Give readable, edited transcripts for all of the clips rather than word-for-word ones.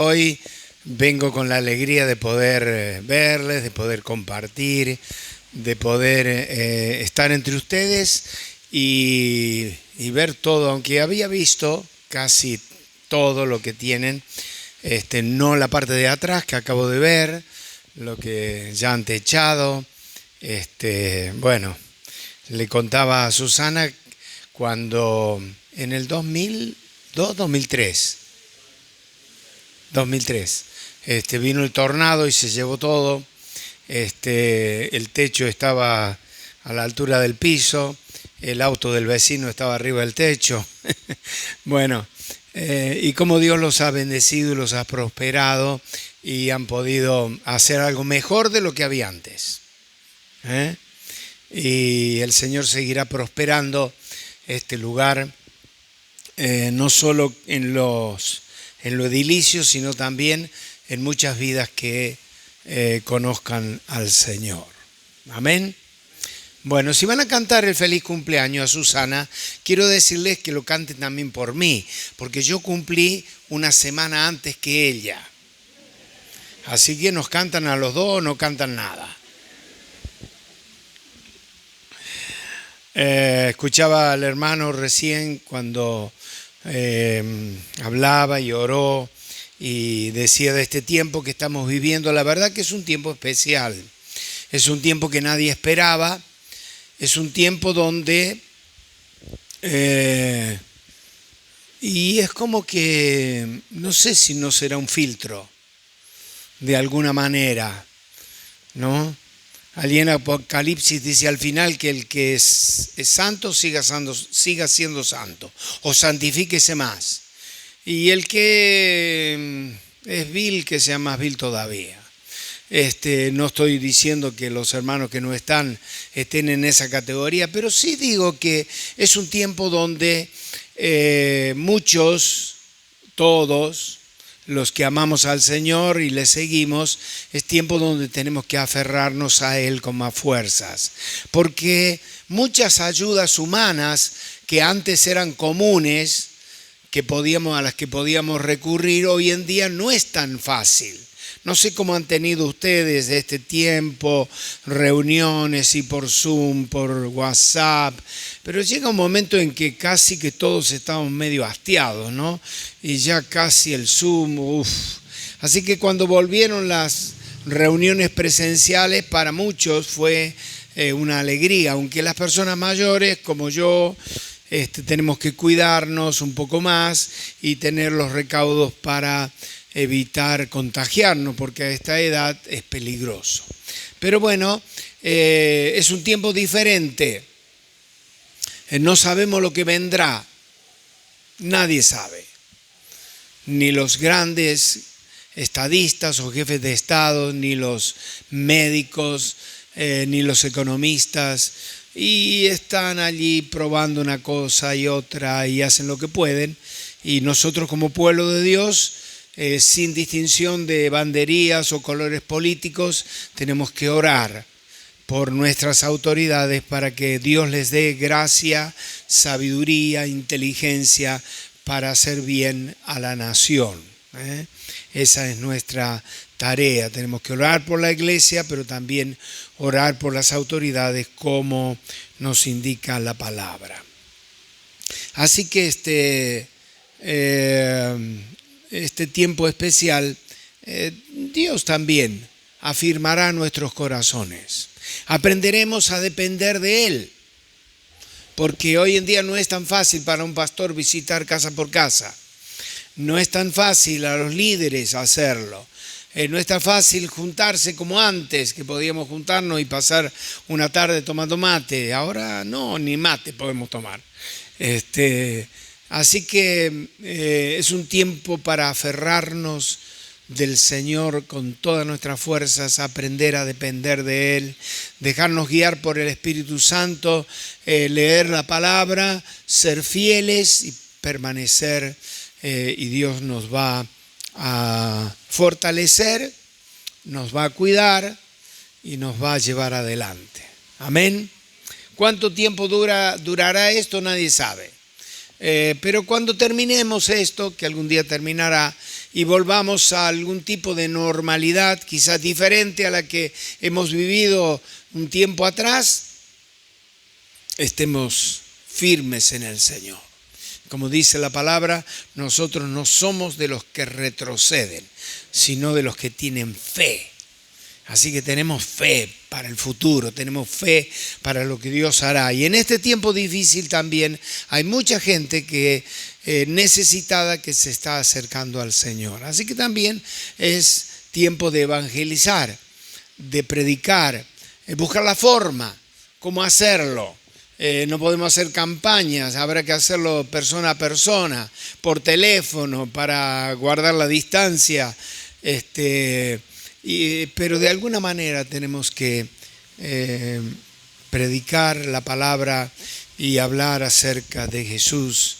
Hoy vengo con la alegría de poder verles, de poder compartir, de poder estar entre ustedes y ver todo, aunque había visto casi todo lo que tienen, no la parte de atrás que acabo de ver, lo que ya han techado. Bueno, le contaba a Susana cuando en el 2002, 2003, vino el tornado y se llevó todo. El techo estaba a la altura del piso, el auto del vecino estaba arriba del techo. Bueno, y como Dios los ha bendecido y los ha prosperado y han podido hacer algo mejor de lo que había antes. Y el Señor seguirá prosperando este lugar, no solo en lo edilicio, sino también en muchas vidas que conozcan al Señor. Amén. Bueno, si van a cantar el feliz cumpleaños a Susana, quiero decirles que lo canten también por mí, porque yo cumplí una semana antes que ella. Así que nos cantan a los dos o no cantan nada. Escuchaba al hermano recién cuando hablaba y oró y decía de este tiempo que estamos viviendo. La verdad que es un tiempo especial, es un tiempo que nadie esperaba, es un tiempo donde y es como que no sé si no será un filtro de alguna manera, ¿no? Allí en Apocalipsis dice al final que el que es santo siga siendo santo, o santifíquese más. Y el que es vil, que sea más vil todavía. No estoy diciendo que los hermanos que no estén en esa categoría, pero sí digo que es un tiempo donde muchos, todos, los que amamos al Señor y le seguimos, es tiempo donde tenemos que aferrarnos a Él con más fuerzas. Porque muchas ayudas humanas que antes eran comunes, a las que podíamos recurrir, hoy en día no es tan fácil. No sé cómo han tenido ustedes este tiempo, reuniones y por Zoom, por WhatsApp, pero llega un momento en que casi que todos estamos medio hastiados, ¿no? Y ya casi el Zoom, Así que cuando volvieron las reuniones presenciales, para muchos fue una alegría, aunque las personas mayores como yo tenemos que cuidarnos un poco más y tener los recaudos para evitar contagiarnos, porque a esta edad es peligroso. Pero bueno, es un tiempo diferente. No sabemos lo que vendrá. Nadie sabe. Ni los grandes estadistas o jefes de Estado, ni los médicos, ni los economistas. Y están allí probando una cosa y otra y hacen lo que pueden. Y nosotros como pueblo de Dios, sin distinción de banderías o colores políticos, tenemos que orar por nuestras autoridades para que Dios les dé gracia, sabiduría, inteligencia para hacer bien a la nación. Esa es nuestra tarea. Tenemos que orar por la iglesia, pero también orar por las autoridades como nos indica la palabra. Así que este tiempo especial, Dios también afirmará nuestros corazones. Aprenderemos a depender de Él, porque hoy en día no es tan fácil para un pastor visitar casa por casa. No es tan fácil a los líderes hacerlo. No es tan fácil juntarse como antes, que podíamos juntarnos y pasar una tarde tomando mate. Ahora no, ni mate podemos tomar. Así que es un tiempo para aferrarnos del Señor con todas nuestras fuerzas, aprender a depender de Él, dejarnos guiar por el Espíritu Santo, leer la palabra, ser fieles y permanecer, y Dios nos va a fortalecer, nos va a cuidar y nos va a llevar adelante. Amén. ¿Cuánto tiempo durará esto? Nadie sabe. Pero cuando terminemos esto, que algún día terminará, y volvamos a algún tipo de normalidad, quizás diferente a la que hemos vivido un tiempo atrás, estemos firmes en el Señor. Como dice la palabra, nosotros no somos de los que retroceden, sino de los que tienen fe. Así que tenemos fe para el futuro, tenemos fe para lo que Dios hará. Y en este tiempo difícil también hay mucha gente que necesitada que se está acercando al Señor. Así que también es tiempo de evangelizar, de predicar, buscar la forma, cómo hacerlo. No podemos hacer campañas, habrá que hacerlo persona a persona, por teléfono, para guardar la distancia. Pero de alguna manera tenemos que predicar la palabra y hablar acerca de Jesús,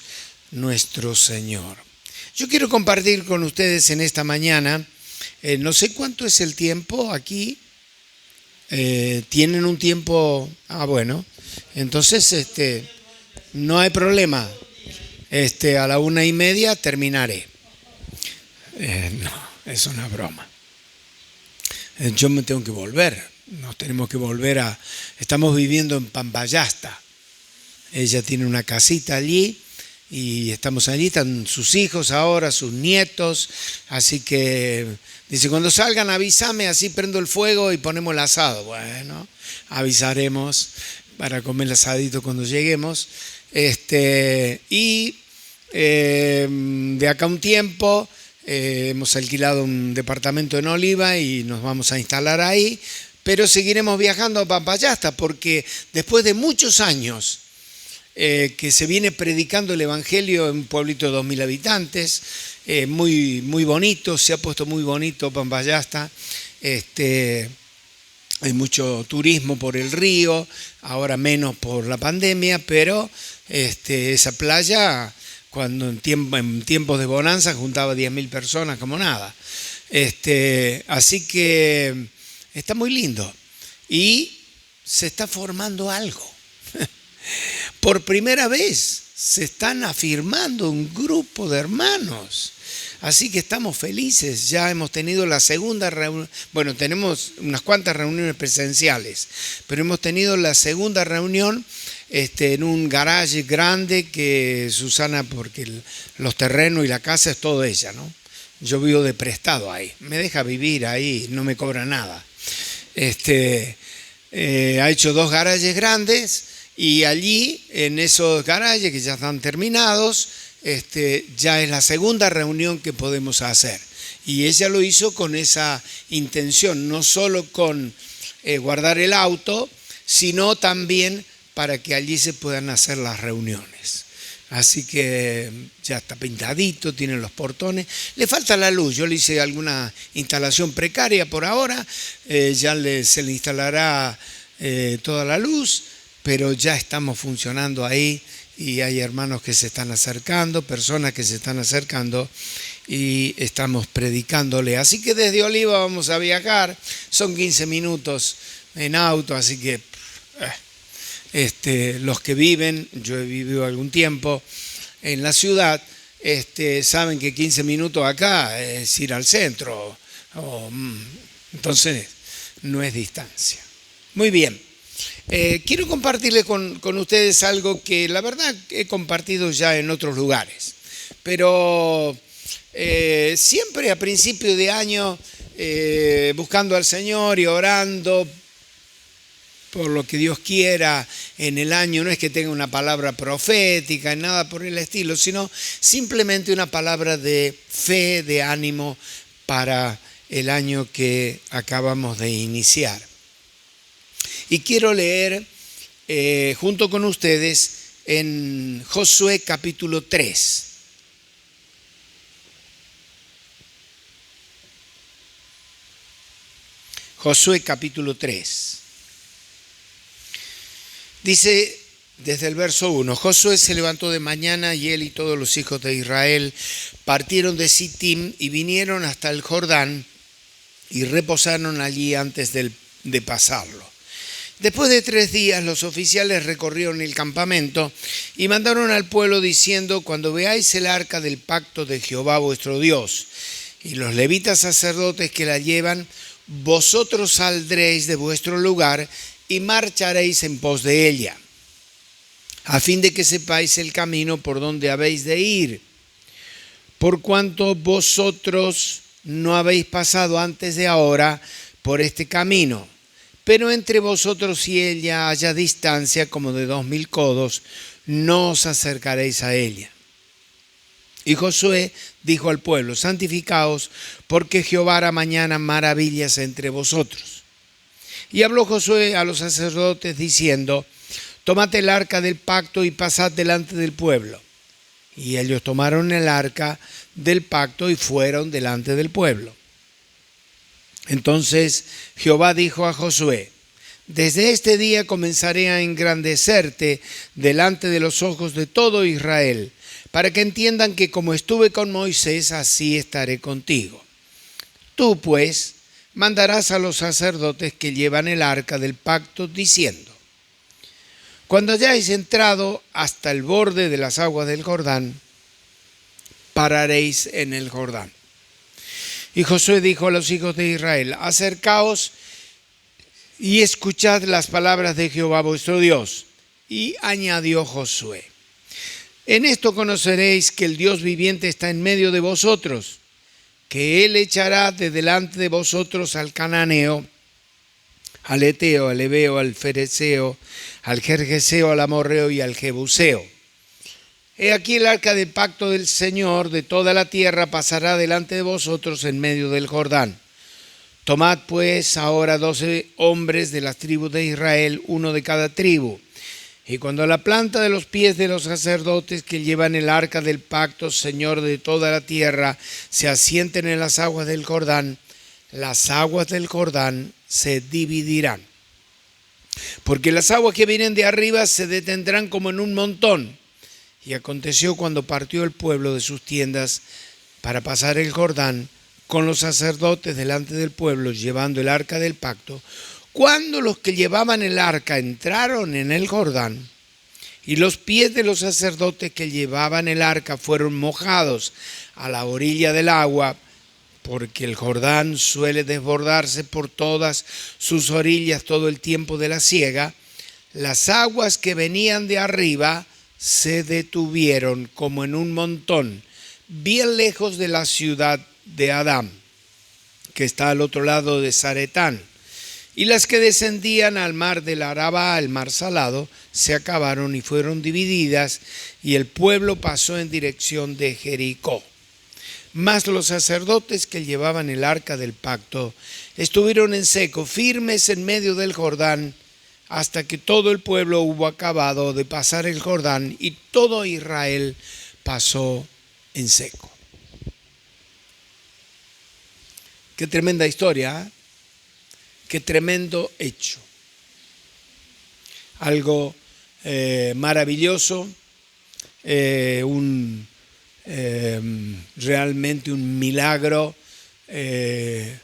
nuestro Señor. Yo quiero compartir con ustedes en esta mañana, no sé cuánto es el tiempo aquí. ¿Tienen un tiempo? Bueno, entonces no hay problema. A la 1:30 terminaré. No, es una broma. Yo me tengo que volver. Nos tenemos que volver Estamos viviendo en Pampayasta. Ella tiene una casita allí y estamos allí. Están sus hijos ahora, sus nietos. Así que dice, cuando salgan avísame, así prendo el fuego y ponemos el asado. Bueno, avisaremos para comer el asadito cuando lleguemos. De acá a un tiempo hemos alquilado un departamento en Oliva y nos vamos a instalar ahí. Pero seguiremos viajando a Pampayasta porque después de muchos años que se viene predicando el Evangelio en un pueblito de 2.000 habitantes, muy, muy bonito, se ha puesto muy bonito Pampayasta. Hay mucho turismo por el río, ahora menos por la pandemia, pero esa playa, cuando en tiempos de bonanza juntaba 10.000 personas como nada. Así que está muy lindo y se está formando algo. Por primera vez se están afirmando un grupo de hermanos. Así que estamos felices, ya hemos tenido la segunda reunión, bueno, tenemos unas cuantas reuniones presenciales, pero hemos tenido la segunda reunión en un garaje grande que Susana, porque los terrenos y la casa es todo ella, ¿no? Yo vivo de prestado ahí, me deja vivir ahí, no me cobra nada. Ha hecho 2 garajes grandes y allí, en esos garajes que ya están terminados, ya es la segunda reunión que podemos hacer. Y ella lo hizo con esa intención, no solo con guardar el auto, sino también para que allí se puedan hacer las reuniones. Así que ya está pintadito, tiene los portones. Le falta la luz, yo le hice alguna instalación precaria por ahora, se le instalará toda la luz, pero ya estamos funcionando ahí. Y hay hermanos que se están acercando, personas que se están acercando y estamos predicándole. Así que desde Oliva vamos a viajar, son 15 minutos en auto, así que los que viven, yo he vivido algún tiempo en la ciudad, saben que 15 minutos acá es ir al centro, entonces no es distancia. Muy bien. Quiero compartirles con ustedes algo que la verdad he compartido ya en otros lugares, pero siempre a principio de año buscando al Señor y orando por lo que Dios quiera en el año. No es que tenga una palabra profética, nada por el estilo, sino simplemente una palabra de fe, de ánimo para el año que acabamos de iniciar. Y quiero leer junto con ustedes en Josué capítulo 3. Josué capítulo 3. Dice desde el verso 1, Josué se levantó de mañana y él y todos los hijos de Israel partieron de Sittim y vinieron hasta el Jordán y reposaron allí antes de pasarlo. Después de 3 días los oficiales recorrieron el campamento y mandaron al pueblo diciendo: cuando veáis el arca del pacto de Jehová vuestro Dios y los levitas sacerdotes que la llevan, vosotros saldréis de vuestro lugar y marcharéis en pos de ella, a fin de que sepáis el camino por donde habéis de ir, por cuanto vosotros no habéis pasado antes de ahora por este camino. Pero entre vosotros y ella haya distancia como de 2000 codos, no os acercaréis a ella. Y Josué dijo al pueblo: santificaos, porque Jehová hará mañana maravillas entre vosotros. Y habló Josué a los sacerdotes diciendo: tomad el arca del pacto y pasad delante del pueblo. Y ellos tomaron el arca del pacto y fueron delante del pueblo. Entonces Jehová dijo a Josué: desde este día comenzaré a engrandecerte delante de los ojos de todo Israel, para que entiendan que como estuve con Moisés, así estaré contigo. Tú, pues, mandarás a los sacerdotes que llevan el arca del pacto, diciendo: cuando hayáis entrado hasta el borde de las aguas del Jordán, pararéis en el Jordán. Y Josué dijo a los hijos de Israel: acercaos y escuchad las palabras de Jehová vuestro Dios. Y añadió Josué: en esto conoceréis que el Dios viviente está en medio de vosotros, que Él echará de delante de vosotros al cananeo, al eteo, al heveo, al fereceo, al gergeseo, al amorreo y al jebuseo. He aquí el arca del pacto del Señor de toda la tierra pasará delante de vosotros en medio del Jordán. Tomad pues ahora 12 hombres de las tribus de Israel, uno de cada tribu. Y cuando la planta de los pies de los sacerdotes que llevan el arca del pacto, Señor de toda la tierra, se asienten en las aguas del Jordán, las aguas del Jordán se dividirán. Porque las aguas que vienen de arriba se detendrán como en un montón. Y aconteció cuando partió el pueblo de sus tiendas para pasar el Jordán con los sacerdotes delante del pueblo llevando el arca del pacto, cuando los que llevaban el arca entraron en el Jordán y los pies de los sacerdotes que llevaban el arca fueron mojados a la orilla del agua, porque el Jordán suele desbordarse por todas sus orillas todo el tiempo de la siega, las aguas que venían de arriba se detuvieron como en un montón, bien lejos de la ciudad de Adán, que está al otro lado de Zaretán. Y las que descendían al mar del Arabá, al mar salado, se acabaron y fueron divididas, y el pueblo pasó en dirección de Jericó. Mas los sacerdotes que llevaban el arca del pacto estuvieron en seco, firmes en medio del Jordán, hasta que todo el pueblo hubo acabado de pasar el Jordán, y todo Israel pasó en seco. Qué tremenda historia, ¿eh? Qué tremendo hecho. Algo maravilloso, realmente un milagro que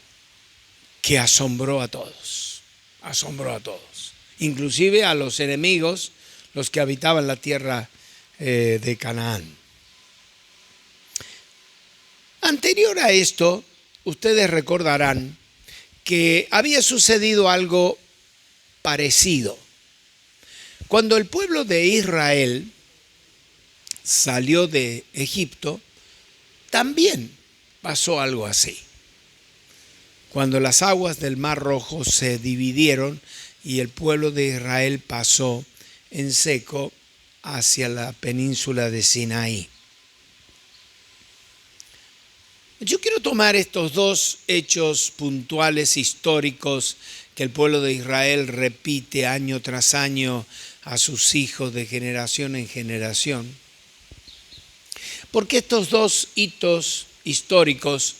asombró a todos, inclusive a los enemigos, los que habitaban la tierra de Canaán. Anterior a esto, ustedes recordarán que había sucedido algo parecido. Cuando el pueblo de Israel salió de Egipto, también pasó algo así. Cuando las aguas del Mar Rojo se dividieron y el pueblo de Israel pasó en seco hacia la península de Sinaí. Yo quiero tomar estos dos hechos puntuales históricos que el pueblo de Israel repite año tras año a sus hijos de generación en generación, porque estos dos hitos históricos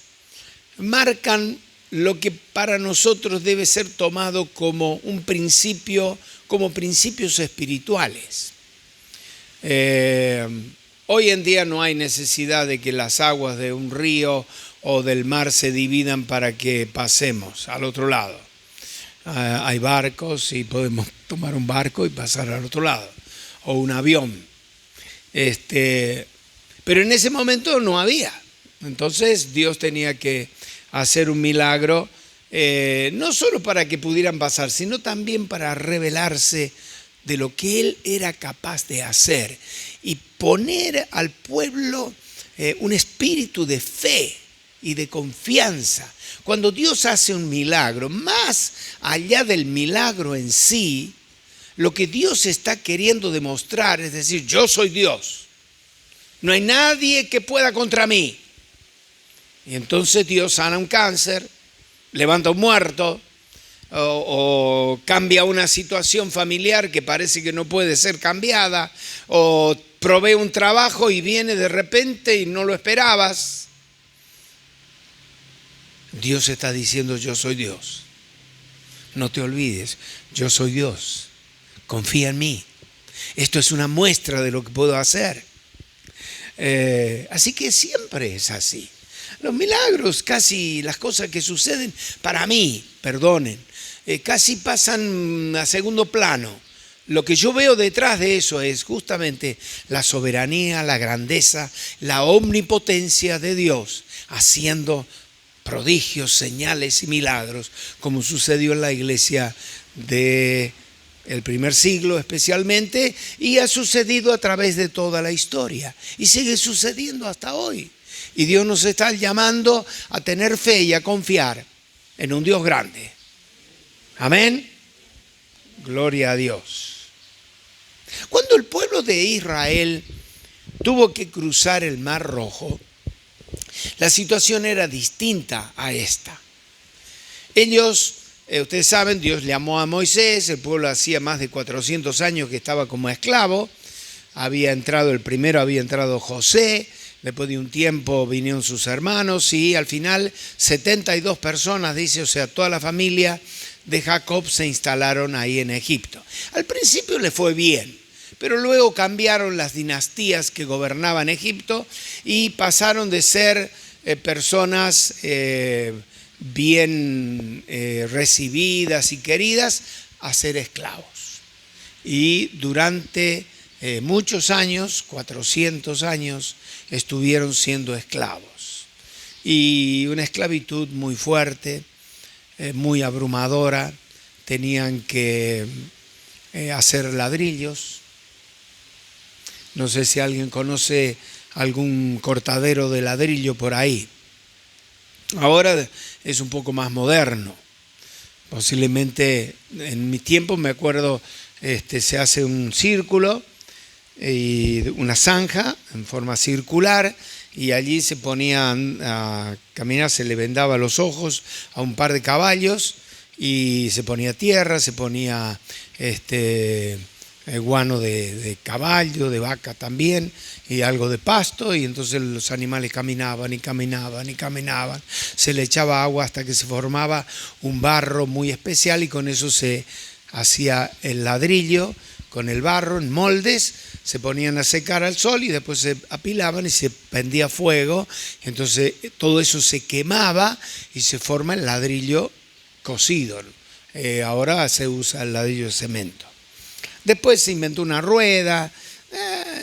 marcan lo que para nosotros debe ser tomado como un principio, como principios espirituales. Hoy en día no hay necesidad de que las aguas de un río o del mar se dividan para que pasemos al otro lado. Hay barcos y podemos tomar un barco y pasar al otro lado, o un avión. Pero en ese momento no había. Entonces Dios tenía que hacer un milagro, no solo para que pudieran pasar, sino también para revelarse de lo que Él era capaz de hacer y poner al pueblo un espíritu de fe y de confianza. Cuando Dios hace un milagro, más allá del milagro en sí, lo que Dios está queriendo demostrar es decir, yo soy Dios, no hay nadie que pueda contra mí. Y entonces Dios sana un cáncer, levanta un muerto, o cambia una situación familiar que parece que no puede ser cambiada, o provee un trabajo y viene de repente y no lo esperabas. Dios está diciendo, yo soy Dios. No te olvides, yo soy Dios. Confía en mí. Esto es una muestra de lo que puedo hacer. Así que siempre es así. Los milagros, casi las cosas que suceden, para mí, perdonen, casi pasan a segundo plano. Lo que yo veo detrás de eso es justamente la soberanía, la grandeza, la omnipotencia de Dios, haciendo prodigios, señales y milagros, como sucedió en la iglesia del primer siglo especialmente, y ha sucedido a través de toda la historia, y sigue sucediendo hasta hoy. Y Dios nos está llamando a tener fe y a confiar en un Dios grande. Amén. Gloria a Dios. Cuando el pueblo de Israel tuvo que cruzar el Mar Rojo, la situación era distinta a esta. Ellos, ustedes saben, Dios llamó a Moisés, el pueblo hacía más de 400 años que estaba como esclavo, había entrado José, después de un tiempo vinieron sus hermanos y al final 72 personas, dice, o sea, toda la familia de Jacob se instalaron ahí en Egipto. Al principio le fue bien, pero luego cambiaron las dinastías que gobernaban Egipto y pasaron de ser personas bien recibidas y queridas a ser esclavos. Y durante muchos años, 400 años, estuvieron siendo esclavos. Y una esclavitud muy fuerte, muy abrumadora. Tenían que hacer ladrillos. No sé si alguien conoce algún cortadero de ladrillo por ahí. Ahora es un poco más moderno. Posiblemente en mi tiempo, me acuerdo, se hace un círculo y una zanja en forma circular y allí se ponían a caminar, se le vendaba los ojos a un par de caballos y se ponía tierra, se ponía guano de caballo, de vaca también, y algo de pasto, y entonces los animales caminaban y caminaban y caminaban. Se le echaba agua hasta que se formaba un barro muy especial y con eso se hacía el ladrillo, con el barro en moldes, se ponían a secar al sol y después se apilaban y se prendía fuego. Entonces todo eso se quemaba y se forma el ladrillo cocido. Ahora se usa el ladrillo de cemento. Después se inventó una rueda,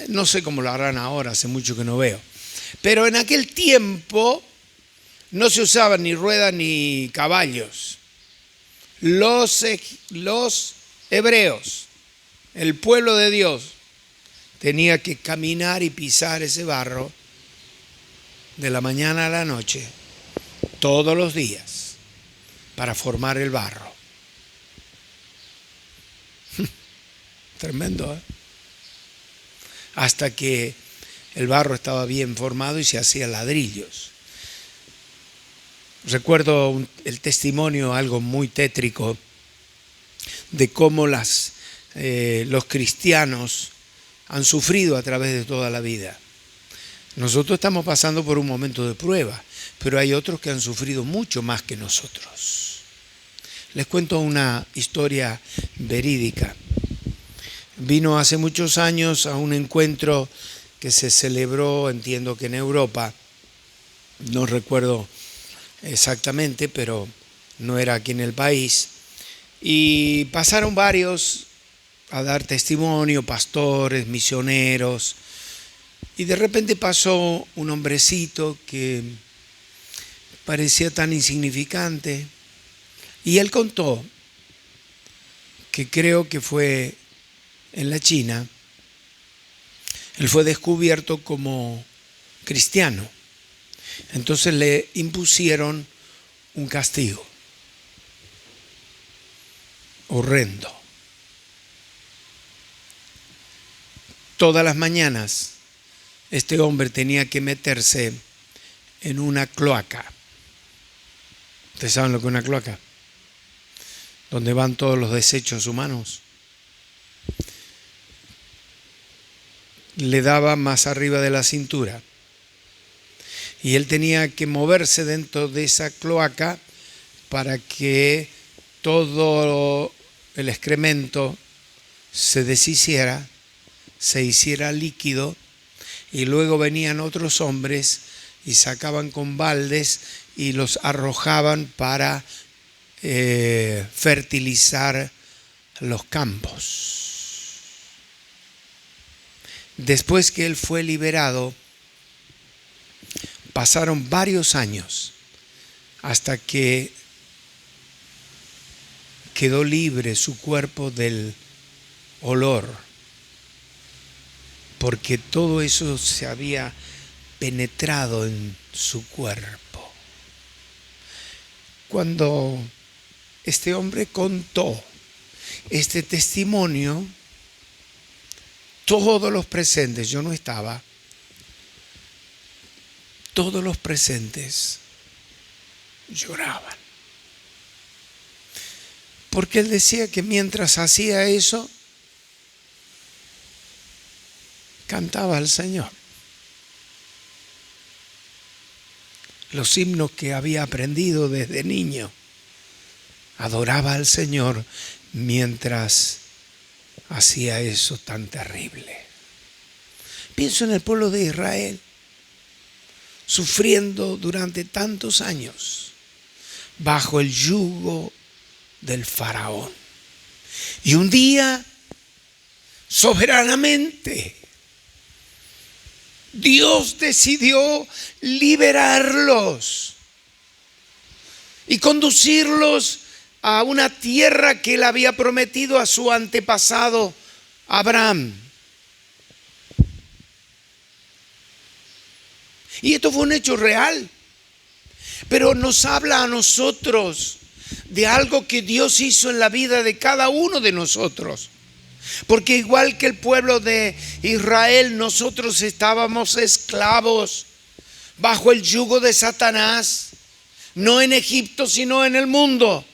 no sé cómo lo harán ahora, hace mucho que no veo. Pero en aquel tiempo no se usaban ni ruedas ni caballos. Los hebreos, el pueblo de Dios, tenía que caminar y pisar ese barro de la mañana a la noche, todos los días, para formar el barro. Tremendo, ¿eh? Hasta que el barro estaba bien formado y se hacía ladrillos. Recuerdo el testimonio, algo muy tétrico, de cómo los cristianos han sufrido a través de toda la vida. Nosotros estamos pasando por un momento de prueba, pero hay otros que han sufrido mucho más que nosotros. Les cuento una historia verídica. Vino hace muchos años a un encuentro que se celebró, entiendo que en Europa, no recuerdo exactamente, pero no era aquí en el país, y pasaron varios a dar testimonio, pastores, misioneros, Y de repente pasó un hombrecito que parecía tan insignificante. Y él contó que creo que fue en la China. Él fue descubierto como cristiano. Entonces le impusieron un castigo horrendo. Todas las mañanas este hombre tenía que meterse en una cloaca. ¿Ustedes saben lo que es una cloaca? Donde van todos los desechos humanos. Le daba más arriba de la cintura. Y él tenía que moverse dentro de esa cloaca para que todo el excremento se deshiciera, se hiciera líquido, y luego venían otros hombres y sacaban con baldes y los arrojaban para fertilizar los campos. Después que él fue liberado, pasaron varios años hasta que quedó libre su cuerpo del olor, porque todo eso se había penetrado en su cuerpo. Cuando este hombre contó este testimonio, todos los presentes, yo no estaba, todos los presentes lloraban. Porque él decía que mientras hacía eso, cantaba al Señor. Los himnos que había aprendido desde niño, adoraba al Señor mientras hacía eso tan terrible. Pienso en el pueblo de Israel, sufriendo durante tantos años bajo el yugo del faraón. Y un día, soberanamente, Dios decidió liberarlos y conducirlos a una tierra que él había prometido a su antepasado Abraham. Y esto fue un hecho real, pero nos habla a nosotros de algo que Dios hizo en la vida de cada uno de nosotros. Porque igual que el pueblo de Israel, nosotros estábamos esclavos bajo el yugo de Satanás, no en Egipto, sino en el mundo,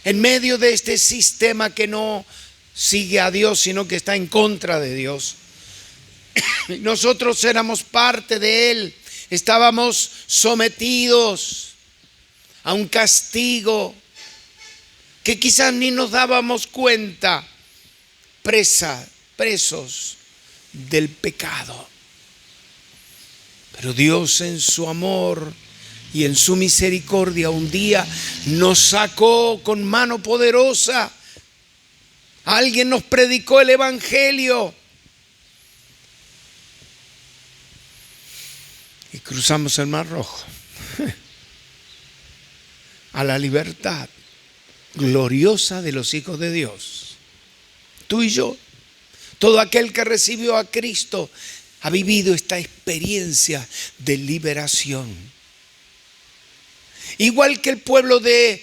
en medio de este sistema que no sigue a Dios, sino que está en contra de Dios. Nosotros éramos parte de él, estábamos sometidos a un castigo que quizás ni nos dábamos cuenta, presos del pecado. Pero Dios, en su amor y en su misericordia, un día nos sacó con mano poderosa. Alguien nos predicó el evangelio y cruzamos el Mar Rojo a la libertad gloriosa de los hijos de Dios. Tú y yo, todo aquel que recibió a Cristo, ha vivido esta experiencia de liberación. Igual que el pueblo de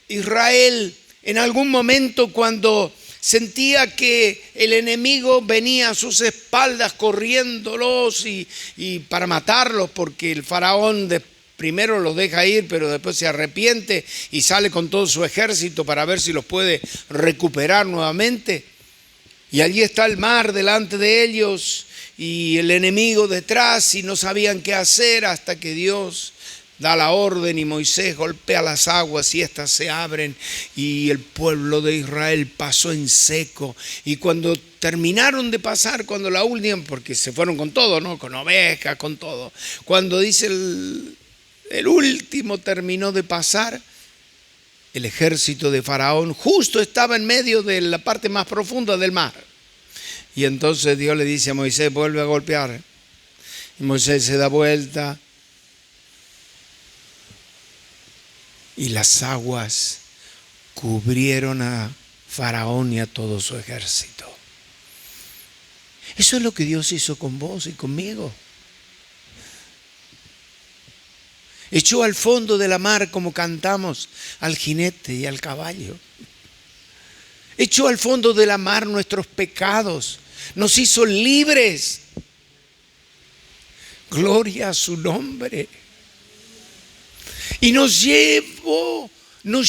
Israel, en algún momento cuando sentía que el enemigo venía a sus espaldas corriéndolos y para matarlos, porque el faraón primero los deja ir, pero después se arrepiente y sale con todo su ejército para ver si los puede recuperar nuevamente. Y allí está el mar delante de ellos y el enemigo detrás, y no sabían qué hacer hasta que Dios da la orden y Moisés golpea las aguas y éstas se abren, y el pueblo de Israel pasó en seco. Y cuando terminaron de pasar, cuando la última, porque se fueron con todo, ¿no? Con ovejas, con todo. Cuando dice el último terminó de pasar, el ejército de Faraón justo estaba en medio de la parte más profunda del mar. Y entonces Dios le dice a Moisés, vuelve a golpear. Y Moisés se da vuelta. Y las aguas cubrieron a Faraón y a todo su ejército. Eso es lo que Dios hizo con vos y conmigo. Echó al fondo de la mar, como cantamos, al jinete y al caballo. Echó al fondo de la mar nuestros pecados. Nos hizo libres. Gloria a su nombre. Y nos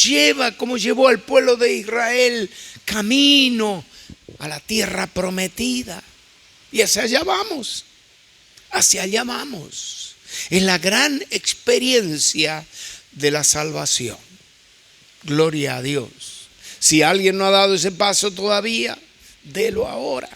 lleva como llevó al pueblo de Israel camino a la tierra prometida. Y hacia allá vamos. Hacia allá vamos. Es la gran experiencia de la salvación. Gloria a Dios. Si alguien no ha dado ese paso todavía, délo ahora.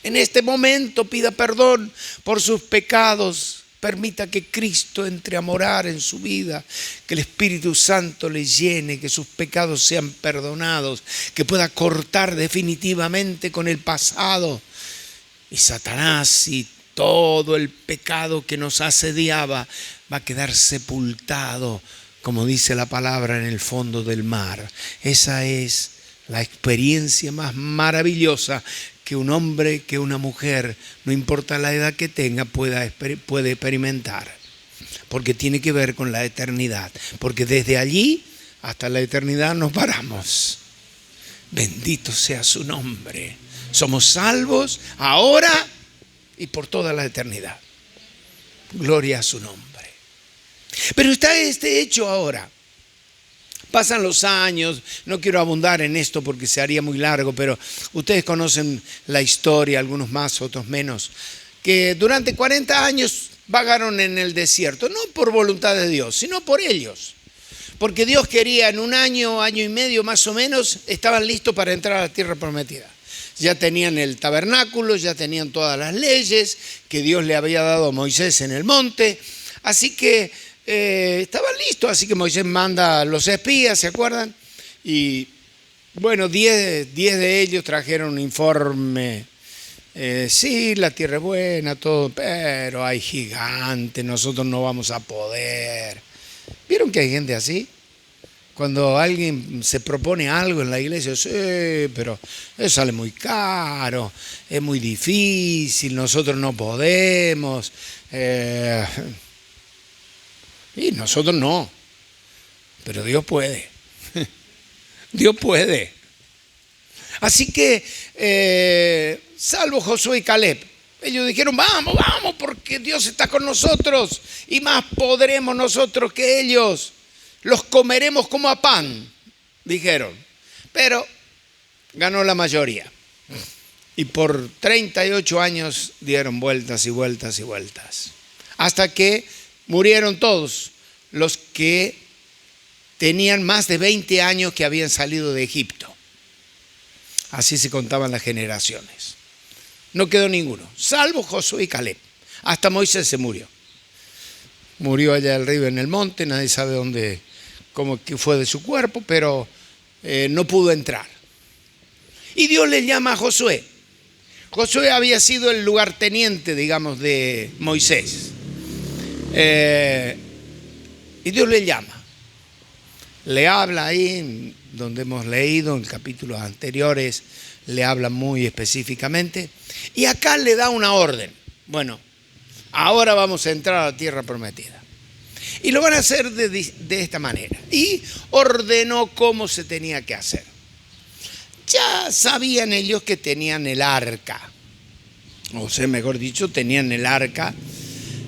En este momento pida perdón por sus pecados. Permita que Cristo entre a morar en su vida, que el Espíritu Santo le llene, que sus pecados sean perdonados, que pueda cortar definitivamente con el pasado. Y Satanás y todo el pecado que nos asediaba va a quedar sepultado, como dice la palabra, en el fondo del mar. Esa es la experiencia más maravillosa que un hombre, que una mujer, no importa la edad que tenga, puede experimentar. Porque tiene que ver con la eternidad. Porque desde allí hasta la eternidad nos paramos. Bendito sea su nombre. Somos salvos ahora y por toda la eternidad. Gloria a su nombre. Pero está este hecho ahora. Pasan los años, no quiero abundar en esto porque se haría muy largo, pero ustedes conocen la historia, algunos más, otros menos, que durante 40 años vagaron en el desierto, no por voluntad de Dios, sino por ellos. Porque Dios quería en un año, año y medio más o menos, estaban listos para entrar a la tierra prometida. Ya tenían el tabernáculo, ya tenían todas las leyes que Dios le había dado a Moisés en el monte, así que estaban listos, así que Moisés manda a los espías, ¿se acuerdan? Y bueno, 10 de ellos trajeron un informe. Sí, la tierra es buena, todo, pero hay gigantes, nosotros no vamos a poder. ¿Vieron que hay gente así? Cuando alguien se propone algo en la iglesia, sí, pero eso sale muy caro, es muy difícil, nosotros no podemos. Y nosotros no, pero Dios puede. Dios puede. Así que, salvo Josué y Caleb, ellos dijeron, vamos, porque Dios está con nosotros y más podremos nosotros que ellos. Los comeremos como a pan, dijeron. Pero ganó la mayoría. Y por 38 años dieron vueltas y vueltas y vueltas. Hasta que murieron todos los que tenían más de 20 años que habían salido de Egipto. Así se contaban las generaciones. No quedó ninguno, salvo Josué y Caleb. Hasta Moisés se murió. Murió allá del río en el monte, nadie sabe dónde, cómo que fue de su cuerpo, pero no pudo entrar. Y Dios le llama a Josué. Josué había sido el lugarteniente, digamos, de Moisés. Y Dios le llama. Le habla ahí, donde hemos leído en capítulos anteriores, le habla muy específicamente. Y acá le da una orden. Bueno, ahora vamos a entrar a la tierra prometida. Y lo van a hacer de esta manera. Y ordenó cómo se tenía que hacer. Ya sabían ellos que tenían el arca. O sea, mejor dicho, tenían el arca.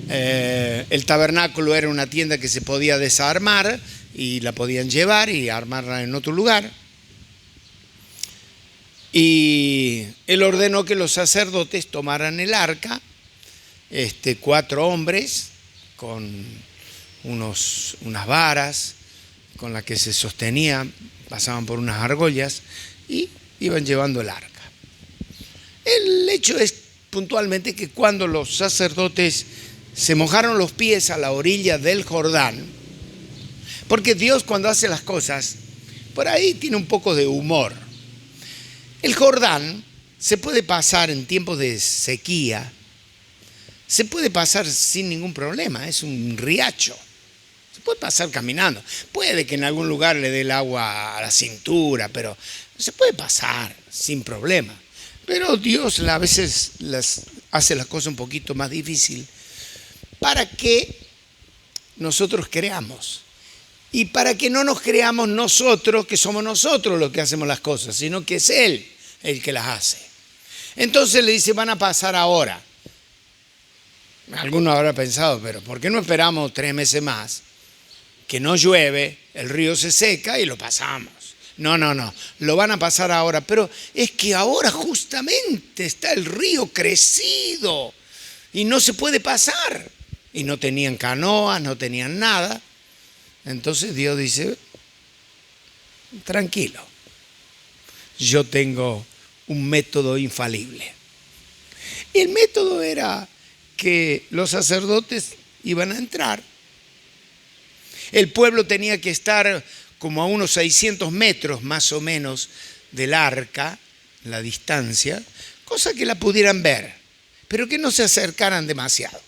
El tabernáculo era una tienda que se podía desarmar y la podían llevar y armarla en otro lugar. Y él ordenó que los sacerdotes tomaran el arca, 4 hombres con unas varas con las que se sostenían, pasaban por unas argollas y iban llevando el arca. El hecho es puntualmente que cuando los sacerdotes se mojaron los pies a la orilla del Jordán, porque Dios cuando hace las cosas, por ahí tiene un poco de humor. El Jordán se puede pasar en tiempos de sequía, se puede pasar sin ningún problema, es un riacho. Se puede pasar caminando. Puede que en algún lugar le dé el agua a la cintura, pero se puede pasar sin problema. Pero Dios a veces hace las cosas un poquito más difícil para que nosotros creamos. Y para que no nos creamos nosotros, que somos nosotros los que hacemos las cosas, sino que es Él el que las hace. Entonces le dice, van a pasar ahora. Alguno habrá pensado, pero ¿por qué no esperamos 3 meses más? Que no llueve, el río se seca y lo pasamos. No, lo van a pasar ahora. Pero es que ahora justamente está el río crecido y no se puede pasar. Y no tenían canoas, no tenían nada. Entonces Dios dice, tranquilo, yo tengo un método infalible. Y el método era que los sacerdotes iban a entrar. El pueblo tenía que estar como a unos 600 metros más o menos del arca, la distancia, cosa que la pudieran ver, pero que no se acercaran demasiado.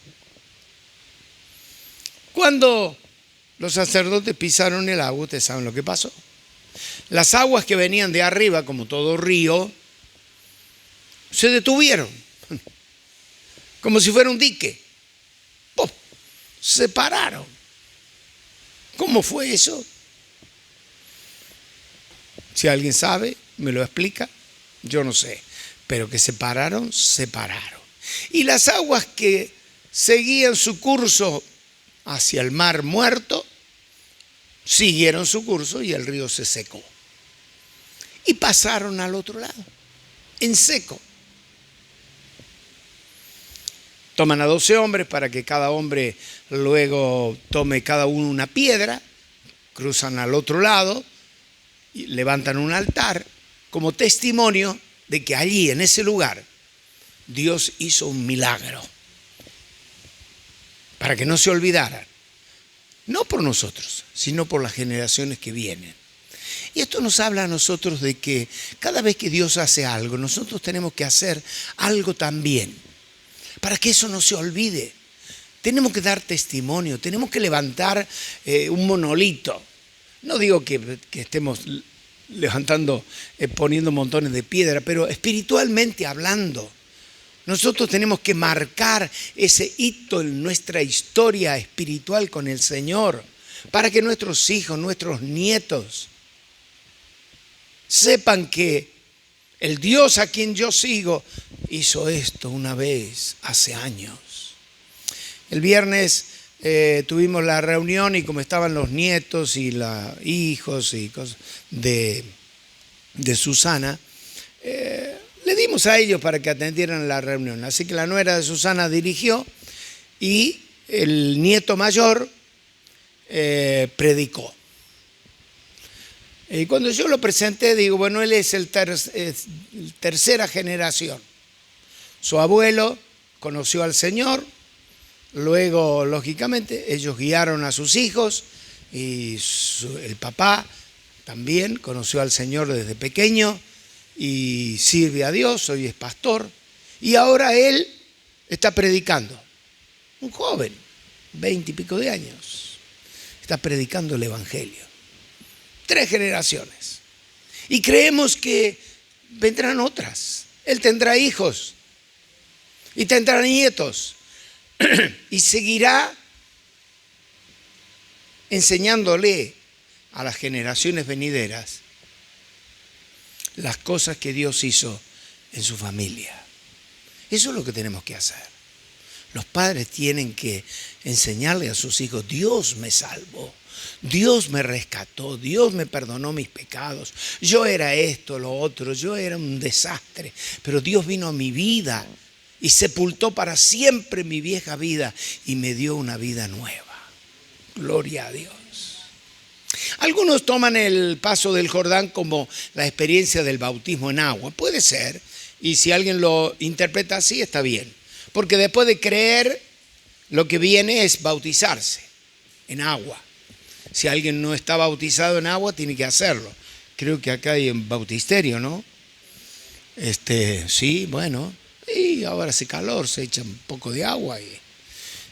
Cuando los sacerdotes pisaron el agua, ustedes saben lo que pasó. Las aguas que venían de arriba, como todo río, se detuvieron, como si fuera un dique. ¡Pum! Se pararon. ¿Cómo fue eso? Si alguien sabe, me lo explica. Yo no sé. Pero que se pararon, se pararon. Y las aguas que seguían su curso hacia el mar muerto, siguieron su curso y el río se secó. Y pasaron al otro lado, en seco. Toman a 12 hombres para que cada hombre luego tome cada uno una piedra, cruzan al otro lado, y levantan un altar como testimonio de que allí, en ese lugar, Dios hizo un milagro. Para que no se olvidaran, no por nosotros, sino por las generaciones que vienen. Y esto nos habla a nosotros de que cada vez que Dios hace algo, nosotros tenemos que hacer algo también, para que eso no se olvide. Tenemos que dar testimonio, tenemos que levantar un monolito. No digo que estemos levantando, poniendo montones de piedra, pero espiritualmente hablando, nosotros tenemos que marcar ese hito en nuestra historia espiritual con el Señor, para que nuestros hijos, nuestros nietos, sepan que el Dios a quien yo sigo hizo esto una vez hace años. El viernes tuvimos la reunión y como estaban los nietos y los hijos y cosas de Susana, le dimos a ellos para que atendieran la reunión. Así que la nuera de Susana dirigió y el nieto mayor predicó. Y cuando yo lo presenté, digo, bueno, él es el tercera generación. Su abuelo conoció al Señor, luego, lógicamente, ellos guiaron a sus hijos y el papá también conoció al Señor desde pequeño y sirve a Dios, hoy es pastor. Y ahora él está predicando, un joven, 20 y pico de años, está predicando el Evangelio. 3 generaciones. Y creemos que vendrán otras. Él tendrá hijos y tendrá nietos y seguirá enseñándole a las generaciones venideras las cosas que Dios hizo en su familia. Eso es lo que tenemos que hacer. Los padres tienen que enseñarle a sus hijos, Dios me salvó, Dios me rescató, Dios me perdonó mis pecados. Yo era esto, lo otro, yo era un desastre, pero Dios vino a mi vida y sepultó para siempre mi vieja vida y me dio una vida nueva. Gloria a Dios. Algunos toman el paso del Jordán como la experiencia del bautismo en agua. Puede ser, y si alguien lo interpreta así, está bien. Porque después de creer, lo que viene es bautizarse en agua. Si alguien no está bautizado en agua, tiene que hacerlo. Creo que acá hay un bautisterio, ¿no? Sí, bueno, y ahora hace calor, se echa un poco de agua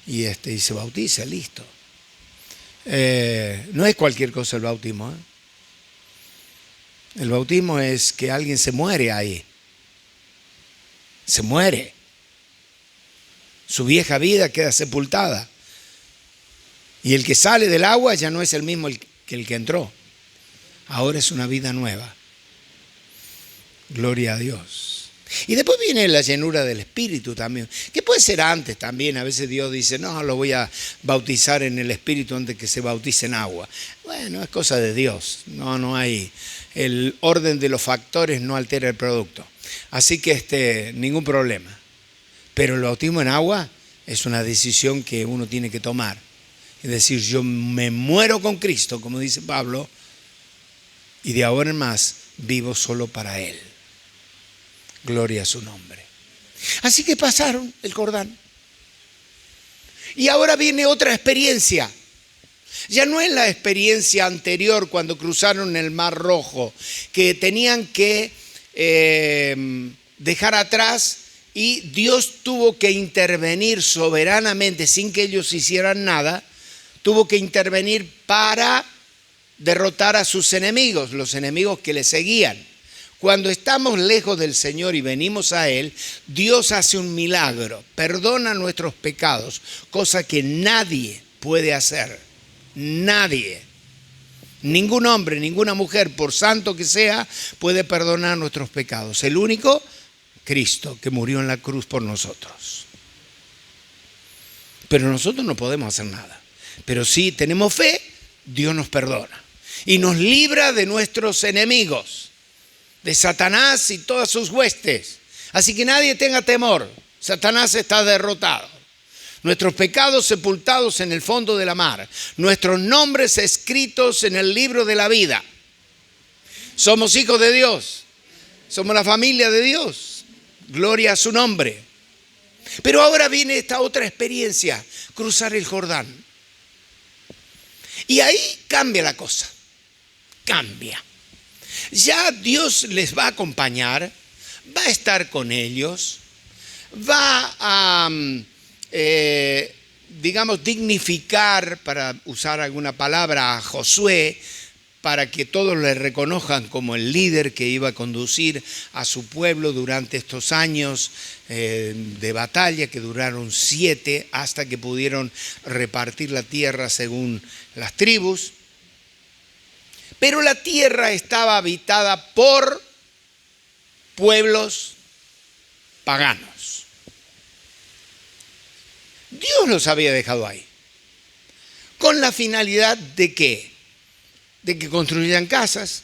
y se bautiza, listo. No es cualquier cosa el bautismo, ¿eh? El bautismo es que alguien se muere ahí. Se muere. Su vieja vida queda sepultada. Y el que sale del agua ya no es el mismo que el que entró. Ahora es una vida nueva. Gloria a Dios. Y después viene la llenura del Espíritu también, que puede ser antes también. A veces Dios dice, no, lo voy a bautizar en el Espíritu antes que se bautice en agua. Bueno, es cosa de Dios. No hay. El orden de los factores no altera el producto. Así que ningún problema. Pero el bautismo en agua es una decisión que uno tiene que tomar. Es decir, yo me muero con Cristo, como dice Pablo, y de ahora en más vivo solo para Él. Gloria a su nombre. Así que pasaron el Jordán. Y ahora viene otra experiencia. Ya no es la experiencia anterior cuando cruzaron el Mar Rojo, que tenían que dejar atrás y Dios tuvo que intervenir soberanamente sin que ellos hicieran nada. Tuvo que intervenir para derrotar a sus enemigos, los enemigos que le seguían. Cuando estamos lejos del Señor y venimos a Él, Dios hace un milagro, perdona nuestros pecados, cosa que nadie puede hacer. Nadie. Ningún hombre, ninguna mujer, por santo que sea, puede perdonar nuestros pecados. El único, Cristo, que murió en la cruz por nosotros. Pero nosotros no podemos hacer nada. Pero si tenemos fe, Dios nos perdona. Y nos libra de nuestros enemigos, de Satanás y todas sus huestes. Así que nadie tenga temor. Satanás está derrotado. Nuestros pecados sepultados en el fondo de la mar. Nuestros nombres escritos en el libro de la vida. Somos hijos de Dios. Somos la familia de Dios. Gloria a su nombre. Pero ahora viene esta otra experiencia, cruzar el Jordán. Y ahí cambia la cosa. Cambia. Ya Dios les va a acompañar, va a estar con ellos, va a, dignificar, para usar alguna palabra, a Josué, para que todos le reconozcan como el líder que iba a conducir a su pueblo durante estos años de batalla, que duraron 7 hasta que pudieron repartir la tierra según las tribus. Pero la tierra estaba habitada por pueblos paganos. Dios los había dejado ahí. ¿Con la finalidad de qué? De que construyeran casas,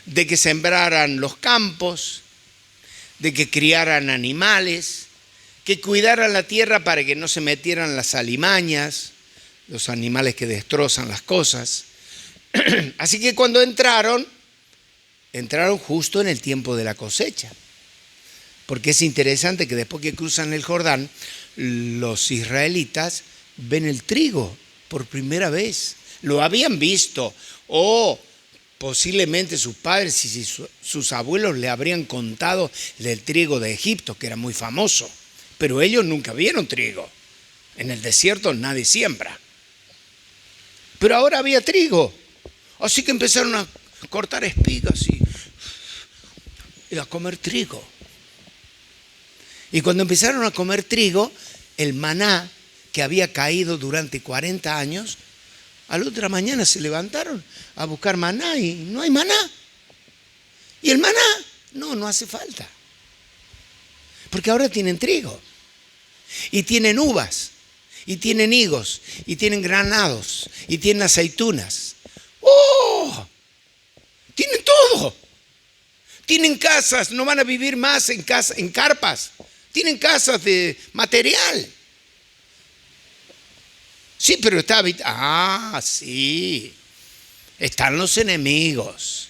de que sembraran los campos, de que criaran animales, que cuidaran la tierra para que no se metieran las alimañas, los animales que destrozan las cosas. Así que cuando entraron justo en el tiempo de la cosecha. Porque es interesante que después que cruzan el Jordán, los israelitas ven el trigo por primera vez. Lo habían visto, o posiblemente sus padres y sus abuelos le habrían contado del trigo de Egipto, que era muy famoso. Pero ellos nunca vieron trigo. En el desierto nadie siembra. Pero ahora había trigo. Así que empezaron a cortar espigas y a comer trigo. Y cuando empezaron a comer trigo, el maná que había caído durante 40 años, a la otra mañana se levantaron a buscar maná y no hay maná. Y el maná, no hace falta. Porque ahora tienen trigo. Y tienen uvas. Y tienen higos. Y tienen granados. Y tienen aceitunas. ¡Oh! Tienen todo. Tienen casas, no van a vivir más en carpas. Tienen casas de material. Sí, pero está habitado. Sí. Están los enemigos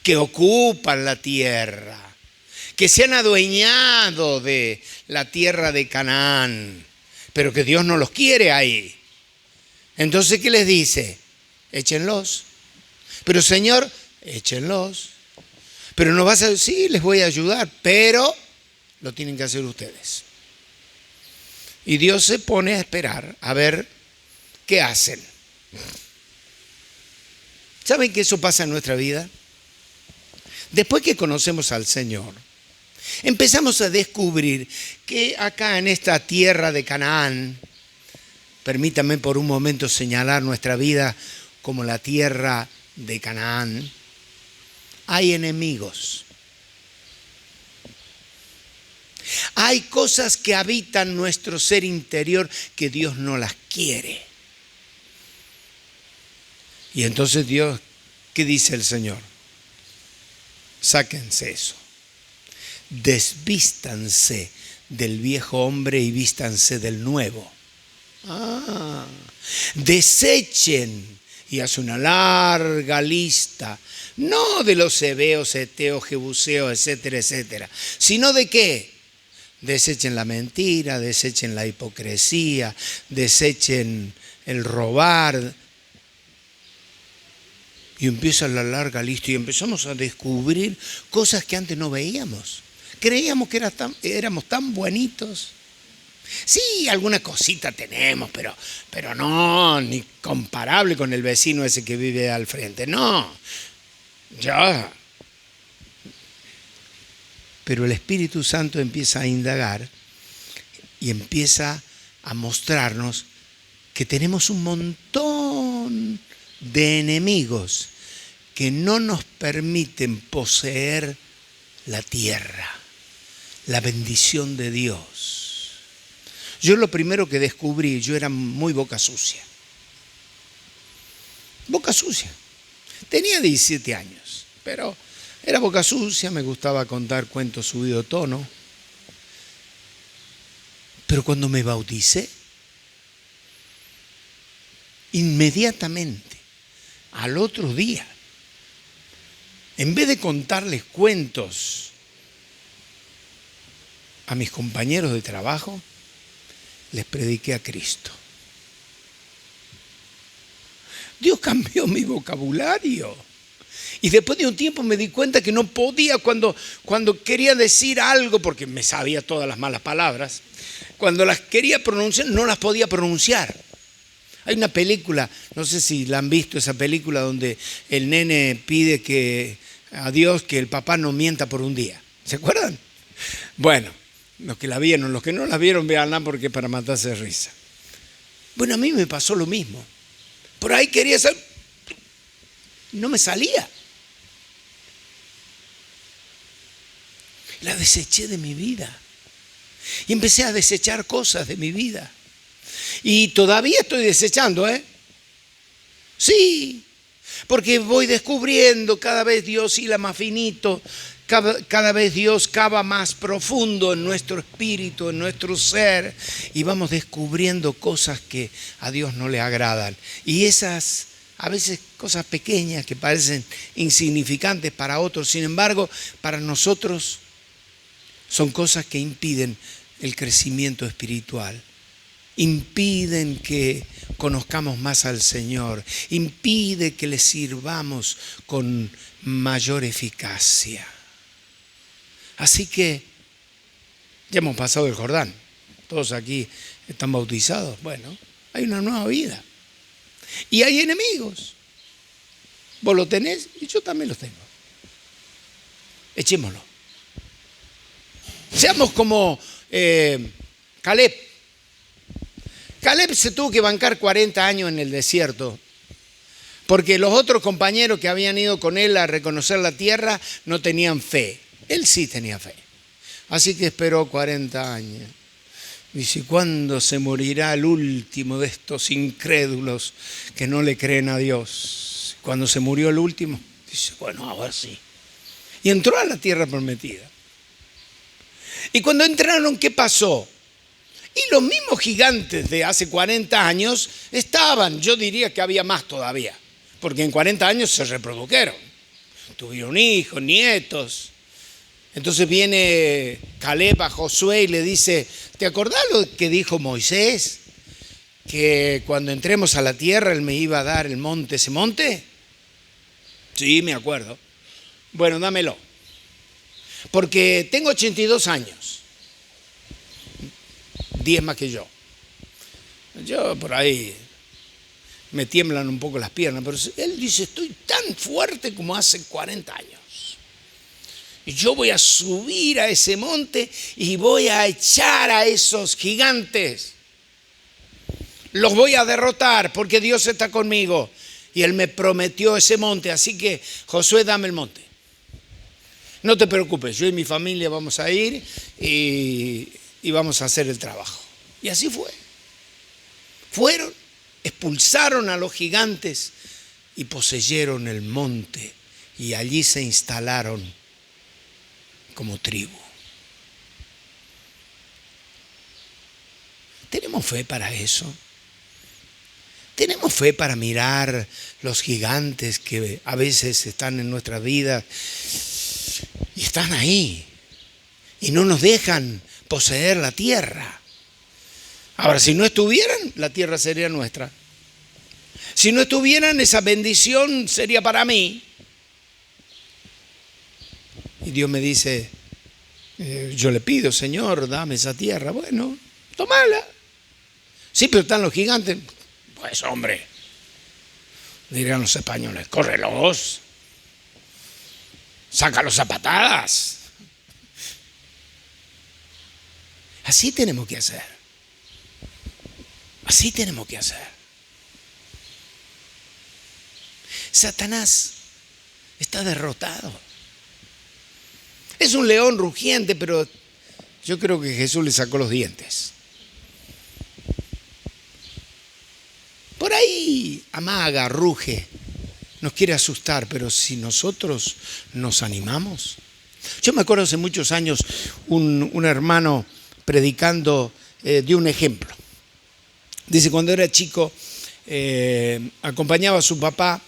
que ocupan la tierra, que se han adueñado de la tierra de Canaán, pero que Dios no los quiere ahí. Entonces, ¿qué les dice? Échenlos. Pero Señor, échenlos. Pero no vas a decir, sí, les voy a ayudar, pero lo tienen que hacer ustedes. Y Dios se pone a esperar a ver qué hacen. ¿Saben que eso pasa en nuestra vida? Después que conocemos al Señor, empezamos a descubrir que acá en esta tierra de Canaán, permítanme por un momento señalar nuestra vida como la tierra de Canaán, hay enemigos. Hay cosas que habitan nuestro ser interior que Dios no las quiere. Y entonces Dios, ¿qué dice el Señor? Sáquense eso. Desvístanse del viejo hombre y vístanse del nuevo. Desechen, y hace una larga lista, no de los heveos, heteos, jebuseos, etcétera, etcétera, sino de qué. Desechen la mentira, desechen la hipocresía, desechen el robar. Y empieza la larga lista y empezamos a descubrir cosas que antes no veíamos. Creíamos que éramos tan buenitos. Sí, alguna cosita tenemos, pero no, ni comparable con el vecino ese que vive al frente. No, ya. Pero el Espíritu Santo empieza a indagar y empieza a mostrarnos que tenemos un montón de enemigos que no nos permiten poseer la tierra, la bendición de Dios. Yo lo primero que descubrí, yo era muy boca sucia. Boca sucia. Tenía 17 años, pero era boca sucia, me gustaba contar cuentos subido de tono. Pero cuando me bauticé, inmediatamente, al otro día, en vez de contarles cuentos a mis compañeros de trabajo, les prediqué a Cristo. Dios cambió mi vocabulario. Y después de un tiempo me di cuenta que no podía cuando quería decir algo, porque me sabía todas las malas palabras, cuando las quería pronunciar, no las podía pronunciar. Hay una película, no sé si la han visto, esa película donde el nene pide a Dios que el papá no mienta por un día. ¿Se acuerdan? Bueno, los que la vieron, los que no la vieron, véanla porque es para matarse de risa. Bueno, a mí me pasó lo mismo. Por ahí quería ser, no me salía. La deseché de mi vida. Y empecé a desechar cosas de mi vida. Y todavía estoy desechando, ¿eh? Sí, porque voy descubriendo cada vez Dios hila más finito, cada vez Dios cava más profundo en nuestro espíritu, en nuestro ser, y vamos descubriendo cosas que a Dios no le agradan. Y esas, a veces cosas pequeñas que parecen insignificantes para otros, sin embargo, para nosotros son cosas que impiden el crecimiento espiritual. Impiden que conozcamos más al Señor, impide que le sirvamos con mayor eficacia. Así que ya hemos pasado el Jordán, todos aquí están bautizados. Bueno, hay una nueva vida y hay enemigos. Vos lo tenés y yo también los tengo. Echémoslo. Seamos como Caleb. Caleb se tuvo que bancar 40 años en el desierto, porque los otros compañeros que habían ido con él a reconocer la tierra no tenían fe. Él sí tenía fe. Así que esperó 40 años. Dice, ¿cuándo se morirá el último de estos incrédulos que no le creen a Dios? Cuando se murió el último, dice, bueno, ahora sí. Y entró a la tierra prometida. Y cuando entraron, ¿qué pasó? Y los mismos gigantes de hace 40 años estaban, yo diría que había más todavía, porque en 40 años se reprodujeron, tuvieron hijos, nietos. Entonces viene Caleb a Josué y le dice, ¿te acordás lo que dijo Moisés? Que cuando entremos a la tierra él me iba a dar el monte, ese monte. Sí, me acuerdo. Bueno, dámelo. Porque tengo 82 años, 10 más que yo. Yo por ahí me tiemblan un poco las piernas, pero él dice, estoy tan fuerte como hace 40 años. Y yo voy a subir a ese monte y voy a echar a esos gigantes. Los voy a derrotar porque Dios está conmigo. Y él me prometió ese monte, así que Josué, dame el monte. No te preocupes, yo y mi familia vamos a ir y vamos a hacer el trabajo. Y así fue. Fueron, expulsaron a los gigantes y poseyeron el monte. Y allí se instalaron como tribu. ¿Tenemos fe para eso? ¿Tenemos fe para mirar los gigantes que a veces están en nuestra vida y están ahí y no nos dejan poseer la tierra? Ahora, si no estuvieran, la tierra sería nuestra. Si no estuvieran, esa bendición sería para mí. Y Dios me dice, yo le pido, Señor, dame esa tierra. Bueno, tómala. Sí, pero están los gigantes. Pues hombre, dirían los españoles, córrelos, sácalos a patadas. Así tenemos que hacer. Así tenemos que hacer. Satanás está derrotado. Es un león rugiente, pero yo creo que Jesús le sacó los dientes. Por ahí amaga, ruge, nos quiere asustar, pero si nosotros nos animamos. Yo me acuerdo hace muchos años un hermano predicando dio un ejemplo. Dice, cuando era chico acompañaba a su papá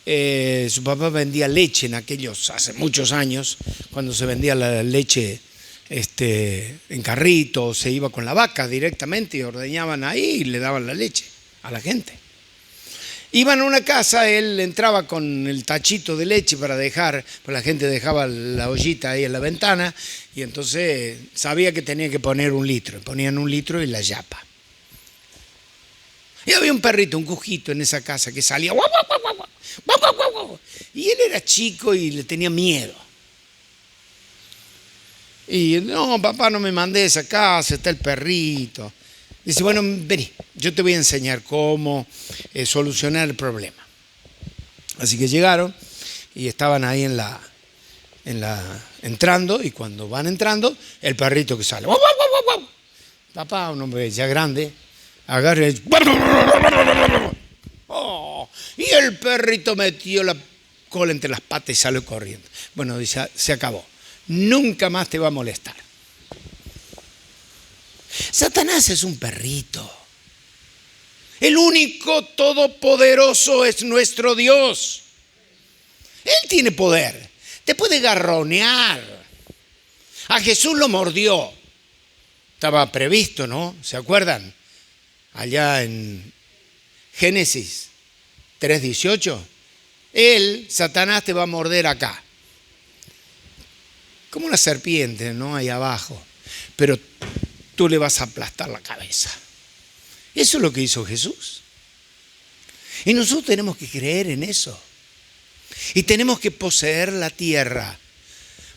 vendía leche en aquellos, hace muchos años, cuando se vendía la leche en carrito, se iba con la vaca directamente y ordeñaban ahí y le daban la leche a la gente. Iban a una casa, él entraba con el tachito de leche para dejar, pues la gente dejaba la ollita ahí en la ventana y entonces sabía que tenía que poner 1 litro, ponían 1 litro y la yapa. Y había un perrito, un cujito en esa casa que salía guau, guau, guau, guau, guau, guau, guau, guau. Y él era chico y le tenía miedo. Y no, papá, no me mandé a esa casa, está el perrito. Dice, bueno, vení, yo te voy a enseñar cómo solucionar el problema. Así que llegaron y estaban ahí entrando, y cuando van entrando, el perrito que sale. ¡Guau, guau, guau, guau! Papá, un hombre ya grande, agarra y ¡oh! Y el perrito metió la cola entre las patas y salió corriendo. Bueno, dice, se acabó. Nunca más te va a molestar. Satanás es un perrito. El único todopoderoso es nuestro Dios. Él tiene poder. Te puede garronear. A Jesús lo mordió. Estaba previsto, ¿no? ¿Se acuerdan? Allá en Génesis 3:18. Satanás te va a morder acá. Como una serpiente, ¿no? Ahí abajo. Pero tú le vas a aplastar la cabeza. Eso es lo que hizo Jesús. Y nosotros tenemos que creer en eso. Y tenemos que poseer la tierra.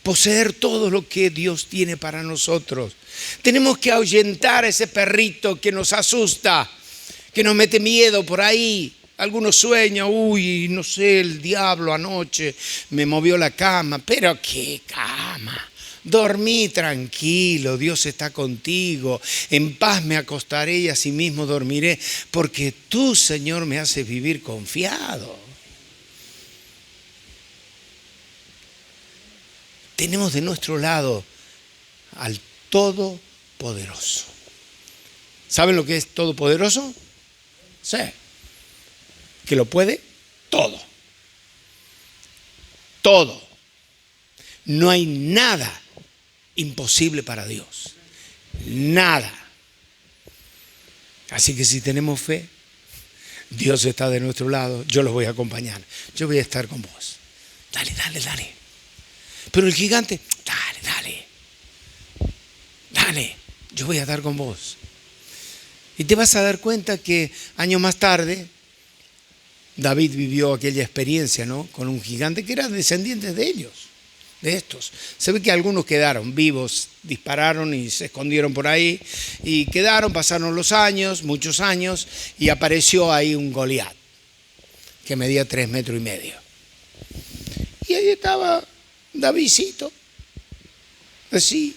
Poseer todo lo que Dios tiene para nosotros. Tenemos que ahuyentar a ese perrito que nos asusta, que nos mete miedo por ahí. Algunos sueñan, uy, no sé, el diablo anoche me movió la cama. Pero ¿qué cama? Dormí tranquilo, Dios está contigo, en paz me acostaré y asimismo dormiré, porque tú, Señor, me haces vivir confiado. Tenemos de nuestro lado al Todopoderoso. ¿Saben lo que es Todopoderoso? Sí. Que lo puede todo. Todo. No hay nada imposible para Dios. Nada. Así que si tenemos fe, Dios está de nuestro lado, yo los voy a acompañar. Yo voy a estar con vos. Dale, dale, dale. Pero el gigante, dale, dale, yo voy a estar con vos. Y te vas a dar cuenta que años más tarde, David vivió aquella experiencia, ¿no?, con un gigante que era descendiente de ellos, de estos. Se ve que algunos quedaron vivos, dispararon y se escondieron por ahí, y quedaron, pasaron los años, muchos años, y apareció ahí un Goliat, que medía 3,5 metros. Y ahí estaba Davidcito, así,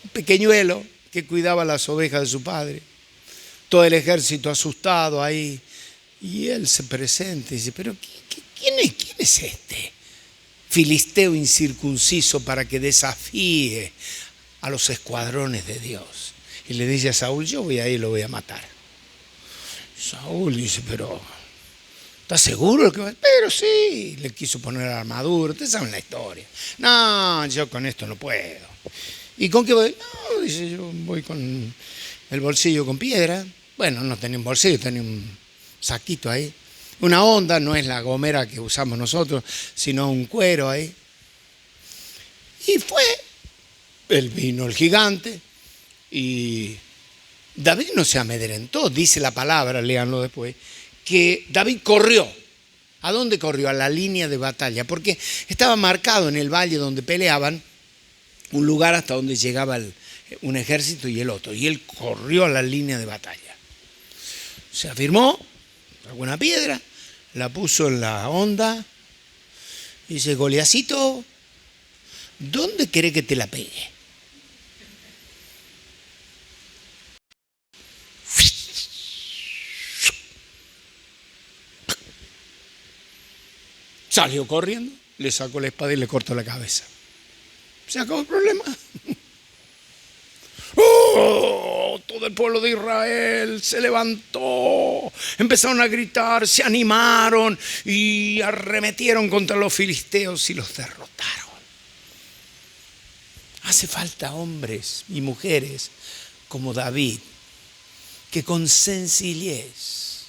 un pequeñuelo que cuidaba las ovejas de su padre. Todo el ejército asustado ahí. Y él se presenta y dice, pero ¿quién es este filisteo incircunciso para que desafíe a los escuadrones de Dios? Y le dice a Saúl, yo voy a ir y lo voy a matar. Saúl dice, pero ¿estás seguro que va? Pero sí, le quiso poner la armadura, ustedes saben la historia. No, yo con esto no puedo. ¿Y con qué voy? No, dice, yo voy con el bolsillo con piedra. Bueno, no tenía un bolsillo, tenía un saquito ahí. Una onda, no es la gomera que usamos nosotros, sino un cuero ahí. Y fue, él vino el gigante y David no se amedrentó, dice la palabra, léanlo después, que David corrió. ¿A dónde corrió? A la línea de batalla, porque estaba marcado en el valle donde peleaban un lugar hasta donde llegaba un ejército y el otro, y él corrió a la línea de batalla. Se afirmó, sacó una piedra, la puso en la onda y dice, Goliacito, ¿dónde querés que te la pegue? Salió corriendo, le sacó la espada y le cortó la cabeza. Se acabó el problema. ¡Oh! Todo el pueblo de Israel se levantó, empezaron a gritar, se animaron y arremetieron contra los filisteos y los derrotaron. Hace falta hombres y mujeres como David, que con sencillez,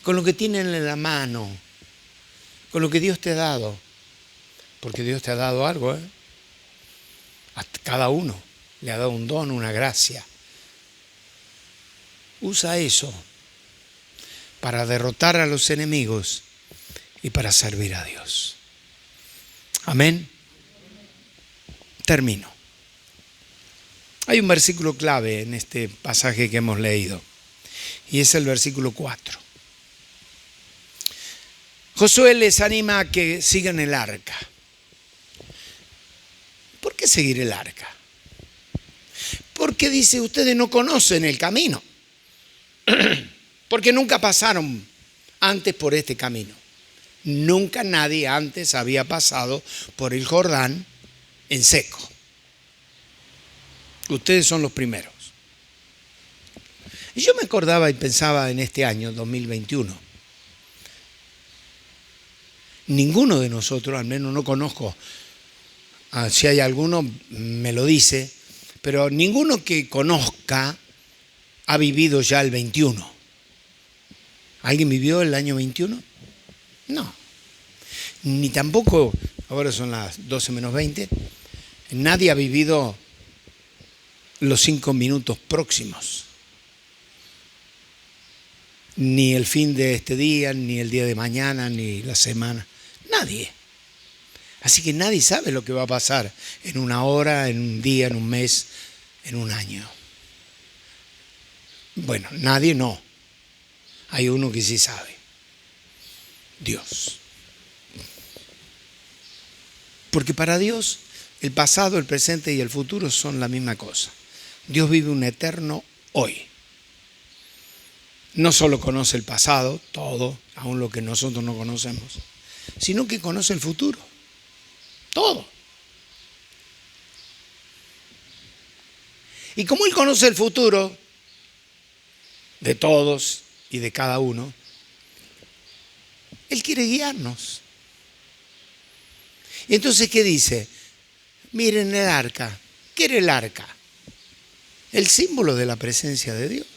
con lo que tienen en la mano, con lo que Dios te ha dado, porque Dios te ha dado algo, a cada uno le ha dado un don, una gracia. Usa eso para derrotar a los enemigos y para servir a Dios. Amén. Termino. Hay un versículo clave en este pasaje que hemos leído y es el versículo 4. Josué les anima a que sigan el arca. ¿Por qué seguir el arca? Porque dice, ustedes no conocen el camino. Porque nunca pasaron antes por este camino. Nunca nadie antes había pasado por el Jordán en seco. Ustedes son los primeros. Y yo me acordaba y pensaba en este año 2021. Ninguno de nosotros, al menos no conozco, si hay alguno me lo dice, pero ninguno que conozca ha vivido ya el 21. ¿Alguien vivió el año 21? No. Ni tampoco, ahora son las 12 menos 20, nadie ha vivido los 5 minutos próximos. Ni el fin de este día, ni el día de mañana, ni la semana. Nadie. Así que nadie sabe lo que va a pasar en una hora, en un día, en un mes, en un año. Bueno, nadie no. Hay uno que sí sabe. Dios. Porque para Dios el pasado, el presente y el futuro son la misma cosa. Dios vive un eterno hoy. No solo conoce el pasado, todo, aun lo que nosotros no conocemos, sino que conoce el futuro. Todo. Y como Él conoce el futuro de todos y de cada uno, Él quiere guiarnos. Y entonces, ¿qué dice? Miren el arca. ¿Qué era el arca? El símbolo de la presencia de Dios.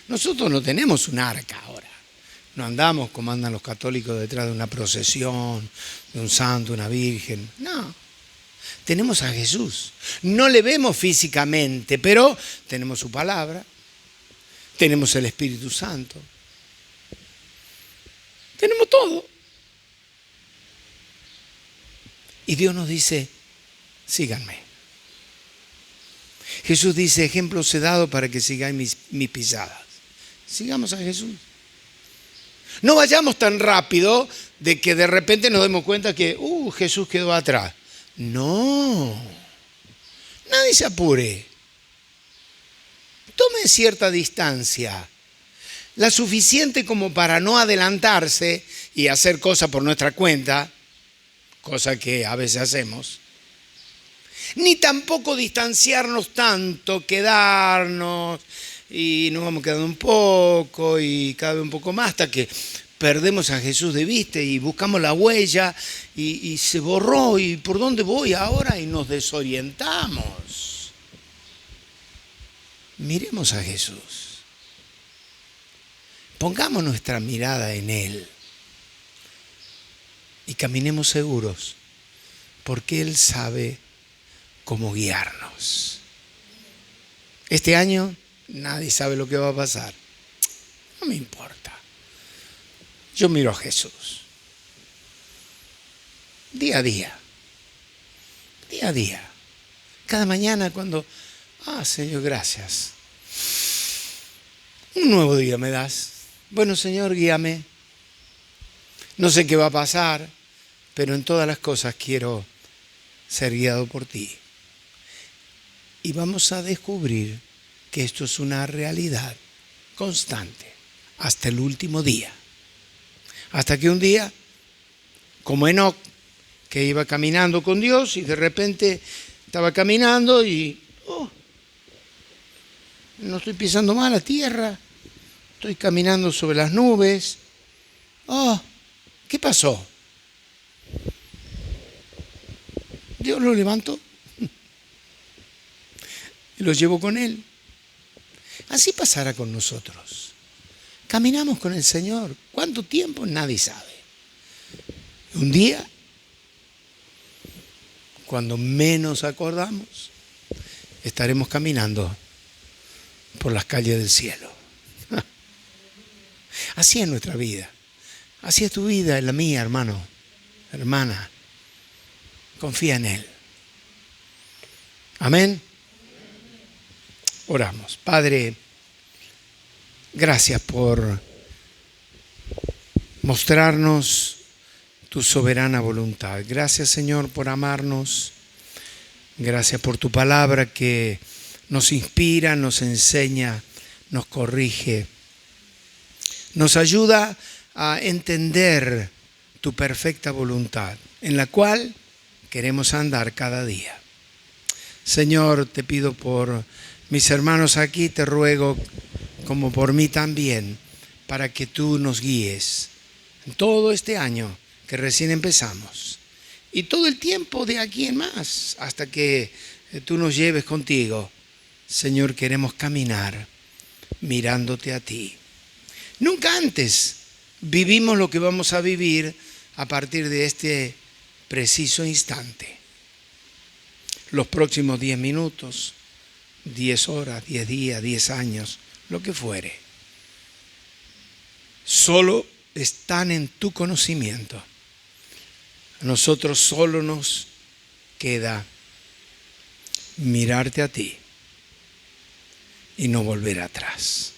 Nosotros no tenemos un arca ahora. No andamos como andan los católicos detrás de una procesión, de un santo, una virgen. No. Tenemos a Jesús. No le vemos físicamente, pero tenemos su palabra, tenemos el Espíritu Santo, tenemos todo. Y Dios nos dice, síganme. Jesús dice, ejemplo os he dado para que sigáis mis pisadas. Sigamos a Jesús. No vayamos tan rápido de que de repente nos demos cuenta que Jesús quedó atrás. No, nadie se apure. Tome cierta distancia, la suficiente como para no adelantarse y hacer cosas por nuestra cuenta, cosa que a veces hacemos, ni tampoco distanciarnos tanto, quedarnos y nos vamos quedando un poco y cada vez un poco más hasta que perdemos a Jesús de vista y buscamos la huella y se borró y ¿por dónde voy ahora? Y nos desorientamos. Miremos a Jesús. Pongamos nuestra mirada en Él y caminemos seguros porque Él sabe cómo guiarnos. Este año nadie sabe lo que va a pasar. No me importa. Yo miro a Jesús. Día a día. Día a día. Cada mañana cuando, Señor, gracias. Un nuevo día me das. Bueno, Señor, guíame. No sé qué va a pasar, pero en todas las cosas quiero ser guiado por ti. Y vamos a descubrir que esto es una realidad constante hasta el último día. Hasta que un día, como Enoc, que iba caminando con Dios y de repente estaba caminando y no estoy pisando mal la tierra, estoy caminando sobre las nubes. ¿Qué pasó? Dios lo levantó y lo llevó con Él. Así pasará con nosotros. Caminamos con el Señor. ¿Cuánto tiempo? Nadie sabe. Un día, cuando menos acordamos, estaremos caminando por las calles del cielo. Así es nuestra vida. Así es tu vida, es la mía, hermano, hermana. Confía en Él. Amén. Oramos. Padre, gracias por mostrarnos tu soberana voluntad. Gracias, Señor, por amarnos. Gracias por tu palabra que nos inspira, nos enseña, nos corrige. Nos ayuda a entender tu perfecta voluntad, en la cual queremos andar cada día. Señor, te pido por mis hermanos aquí, te ruego, como por mí también, para que tú nos guíes en todo este año que recién empezamos y todo el tiempo de aquí en más, hasta que tú nos lleves contigo. Señor, queremos caminar mirándote a ti. Nunca antes vivimos lo que vamos a vivir a partir de este preciso instante. Los próximos 10 minutos, 10 horas, 10 días, 10 años, lo que fuere. Solo están en tu conocimiento. A nosotros solo nos queda mirarte a ti y no volver atrás.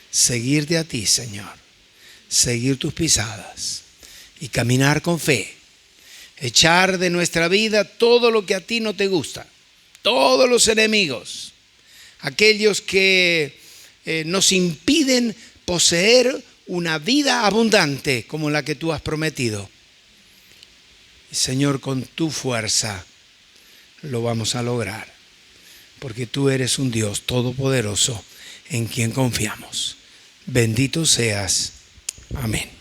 Seguirte a ti, Señor. Seguir tus pisadas y caminar con fe. Echar de nuestra vida todo lo que a ti no te gusta. Todos los enemigos. Aquellos que nos impiden poseer una vida abundante como la que tú has prometido. Señor, con tu fuerza lo vamos a lograr, porque tú eres un Dios todopoderoso en quien confiamos. Bendito seas. Amén.